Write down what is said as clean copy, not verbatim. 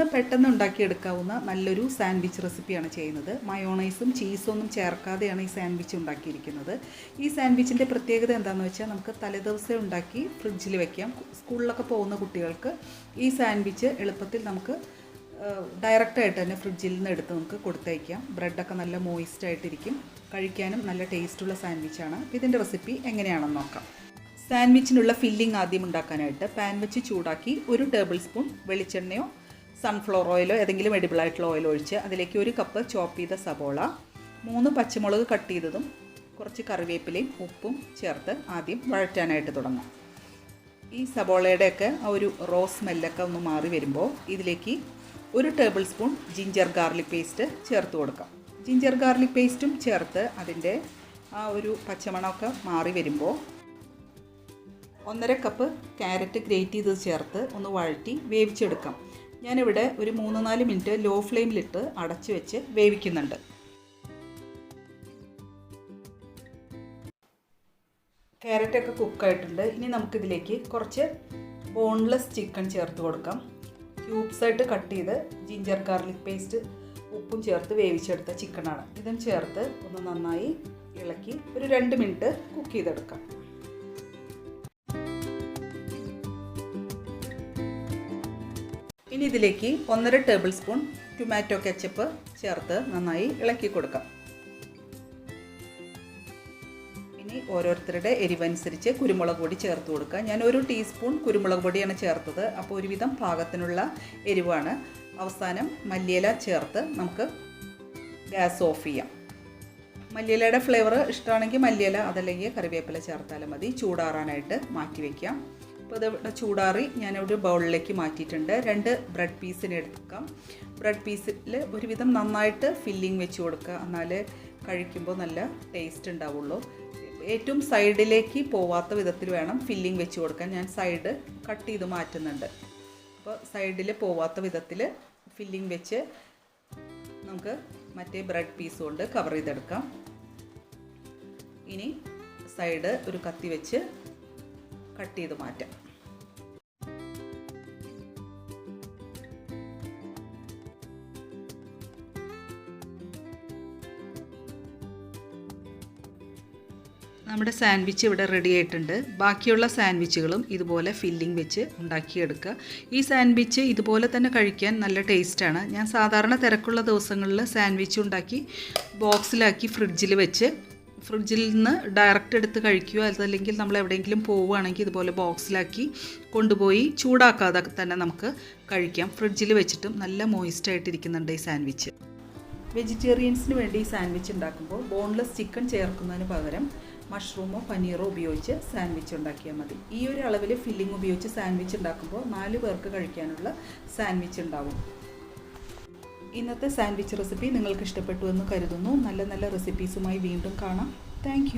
ഇന്ന് പെട്ടെന്ന് ഉണ്ടാക്കിയെടുക്കാവുന്ന നല്ലൊരു സാൻഡ്വിച്ച് റെസിപ്പിയാണ് ചെയ്യുന്നത്. മയോണൈസും ചീസൊന്നും ചേർക്കാതെയാണ് ഈ സാൻഡ്വിച്ച് ഉണ്ടാക്കിയിരിക്കുന്നത്. ഈ സാൻഡ്വിച്ചിൻ്റെ പ്രത്യേകത എന്താണെന്ന് വെച്ചാൽ നമുക്ക് തലേദിവസം ഉണ്ടാക്കി ഫ്രിഡ്ജിൽ വെക്കാം. സ്കൂളിലൊക്കെ പോകുന്ന കുട്ടികൾക്ക് ഈ സാൻഡ്വിച്ച് എളുപ്പത്തിൽ നമുക്ക് ഡയറക്റ്റായിട്ട് തന്നെ ഫ്രിഡ്ജിൽ നിന്ന് എടുത്ത് നമുക്ക് കൊടുത്തയക്കാം. ബ്രെഡൊക്കെ നല്ല മോയിസ്റ്റായിട്ടിരിക്കും. കഴിക്കാനും നല്ല ടേസ്റ്റുള്ള സാൻഡ്വിച്ചാണ്. ഇതിൻ്റെ റെസിപ്പി എങ്ങനെയാണെന്ന് നോക്കാം. സാൻഡ്വിച്ചിനുള്ള ഫില്ലിംഗ് ആദ്യം ഉണ്ടാക്കാനായിട്ട് പാൻ വെച്ച് ചൂടാക്കി 1 ടേബിൾ സ്പൂൺ വെളിച്ചെണ്ണയോ സൺഫ്ലവർ ഓയിലോ ഏതെങ്കിലും എഡിബിളായിട്ടുള്ള ഓയിൽ ഒഴിച്ച് അതിലേക്ക് 1 കപ്പ് ചോപ്പ് ചെയ്ത സബോള, 3 പച്ചമുളക് കട്ട് ചെയ്തതും കുറച്ച് കറിവേപ്പിലയും ഉപ്പും ചേർത്ത് ആദ്യം വഴറ്റാനായിട്ട് തുടങ്ങാം. ഈ സബോളയുടെയൊക്കെ ആ ഒരു റോ സ്മെല്ലൊക്കെ ഒന്ന് മാറി വരുമ്പോൾ ഇതിലേക്ക് 1 table spoon ginger garlic paste ചേർത്ത് കൊടുക്കാം. ജിഞ്ചർ ഗാർലിക് പേസ്റ്റും ചേർത്ത് അതിൻ്റെ ആ ഒരു പച്ചമണമൊക്കെ മാറി വരുമ്പോൾ 1.5 കപ്പ് ക്യാരറ്റ് ഗ്രേറ്റ് ചെയ്ത് ചേർത്ത് ഒന്ന് വഴറ്റി വേവിച്ചെടുക്കാം. ഞാനിവിടെ ഒരു 3-4 മിനിറ്റ് ലോ ഫ്ലെയിമിലിട്ട് അടച്ചു വെച്ച് വേവിക്കുന്നുണ്ട്. ക്യാരറ്റൊക്കെ കുക്കായിട്ടുണ്ട്. ഇനി നമുക്കിതിലേക്ക് കുറച്ച് ബോൺലെസ് ചിക്കൻ ചേർത്ത് കൊടുക്കാം. ക്യൂബ്സായിട്ട് കട്ട് ചെയ്ത് ജിഞ്ചർ ഗാർലിക് പേസ്റ്റ് ഉപ്പും ചേർത്ത് വേവിച്ചെടുത്ത ചിക്കനാണ്. ഇതും ചേർത്ത് ഒന്ന് നന്നായി ഇളക്കി ഒരു 2 മിനിറ്റ് കുക്ക് ചെയ്തെടുക്കാം. ഇനി ഇതിലേക്ക് 1.5 ടേബിൾ സ്പൂൺ ടൊമാറ്റോ കെച്ചപ്പ് ചേർത്ത് നന്നായി ഇളക്കി കൊടുക്കാം. ഇനി ഓരോരുത്തരുടെ എരിവനുസരിച്ച് കുരുമുളക് പൊടി ചേർത്ത് കൊടുക്കുക. ഞാൻ 1 ടീസ്പൂൺ കുരുമുളക് പൊടിയാണ് ചേർത്തത്. അപ്പോൾ ഒരുവിധം പാകത്തിനുള്ള എരിവാണ്. അവസാനം മല്ലിയില ചേർത്ത് നമുക്ക് ഗ്യാസ് ഓഫ് ചെയ്യാം. മല്ലിയിലയുടെ ഫ്ലേവർ ഇഷ്ടമാണെങ്കിൽ മല്ലിയില, അതല്ലെങ്കിൽ കറിവേപ്പില ചേർത്താലും മതി. ചൂടാറാനായിട്ട് മാറ്റി വയ്ക്കാം. അപ്പോൾ ഇത് ചൂടാറി ഞാനൊരു ബൗളിലേക്ക് മാറ്റിയിട്ടുണ്ട്. 2 ബ്രെഡ് പീസിനെ എടുക്കാം. ബ്രെഡ് പീസിൽ ഒരുവിധം നന്നായിട്ട് ഫില്ലിങ് വെച്ച് കൊടുക്കുക. എന്നാലേ കഴിക്കുമ്പോൾ നല്ല ടേസ്റ്റ് ഉണ്ടാവുള്ളൂ. ഏറ്റവും സൈഡിലേക്ക് പോവാത്ത വിധത്തിൽ വേണം ഫില്ലിങ് വെച്ച് കൊടുക്കാൻ. ഞാൻ സൈഡ് കട്ട് ചെയ്ത് മാറ്റുന്നുണ്ട്. അപ്പോൾ സൈഡിൽ പോവാത്ത വിധത്തിൽ ഫില്ലിങ് വെച്ച് നമുക്ക് മറ്റേ ബ്രെഡ് പീസ് കൊണ്ട് കവർ ചെയ്തെടുക്കാം. ഇനി സൈഡ് ഒരു കത്തി വെച്ച് കട്ട് ചെയ്ത് മാറ്റാം. നമ്മുടെ സാൻഡ്വിച്ച് ഇവിടെ റെഡി ആയിട്ടുണ്ട്. ബാക്കിയുള്ള സാൻഡ്വിച്ചുകളും ഇതുപോലെ ഫില്ലിംഗ് വെച്ച് ഉണ്ടാക്കിയെടുക്കുക. ഈ സാൻഡ്വിച്ച് ഇതുപോലെ തന്നെ കഴിക്കാൻ നല്ല ടേസ്റ്റാണ്. ഞാൻ സാധാരണ തിരക്കുള്ള ദിവസങ്ങളിൽ സാൻഡ്വിച്ച് ഉണ്ടാക്കി ബോക്സിലാക്കി ഫ്രിഡ്ജിൽ വെച്ച് ഫ്രിഡ്ജിൽ നിന്ന് ഡയറക്റ്റ് എടുത്ത് കഴിക്കുകയോ അതല്ലെങ്കിൽ നമ്മൾ എവിടെയെങ്കിലും പോവുകയാണെങ്കിൽ ഇതുപോലെ ബോക്സിലാക്കി കൊണ്ടുപോയി ചൂടാക്കാതെ തന്നെ നമുക്ക് കഴിക്കാം. ഫ്രിഡ്ജിൽ വെച്ചിട്ടും നല്ല മോയിസ്റ്റായിട്ടിരിക്കുന്നുണ്ട് ഈ സാൻഡ്വിച്ച്. വെജിറ്റേറിയൻസിന് വേണ്ടി ഈ സാൻഡ്വിച്ച് ഉണ്ടാക്കുമ്പോൾ ബോൺലെസ് ചിക്കൻ ചേർക്കുന്നതിന് പകരം മഷ്റൂമോ പനീറോ ഉപയോഗിച്ച് സാൻഡ്വിച്ച് ഉണ്ടാക്കിയാൽ മതി. ഈ ഒരു അളവിൽ ഫില്ലിംഗ് ഉപയോഗിച്ച് സാൻഡ്വിച്ച് ഉണ്ടാക്കുമ്പോൾ 4 പേർക്ക് കഴിക്കാനുള്ള സാൻഡ്വിച്ച് ഉണ്ടാവും. ഇന്നത്തെ സാൻഡ്വിച്ച് റെസിപ്പി നിങ്ങൾക്ക് ഇഷ്ടപ്പെട്ടു എന്ന് കരുതുന്നു. നല്ല നല്ല റെസിപ്പീസുമായി വീണ്ടും കാണാം. താങ്ക്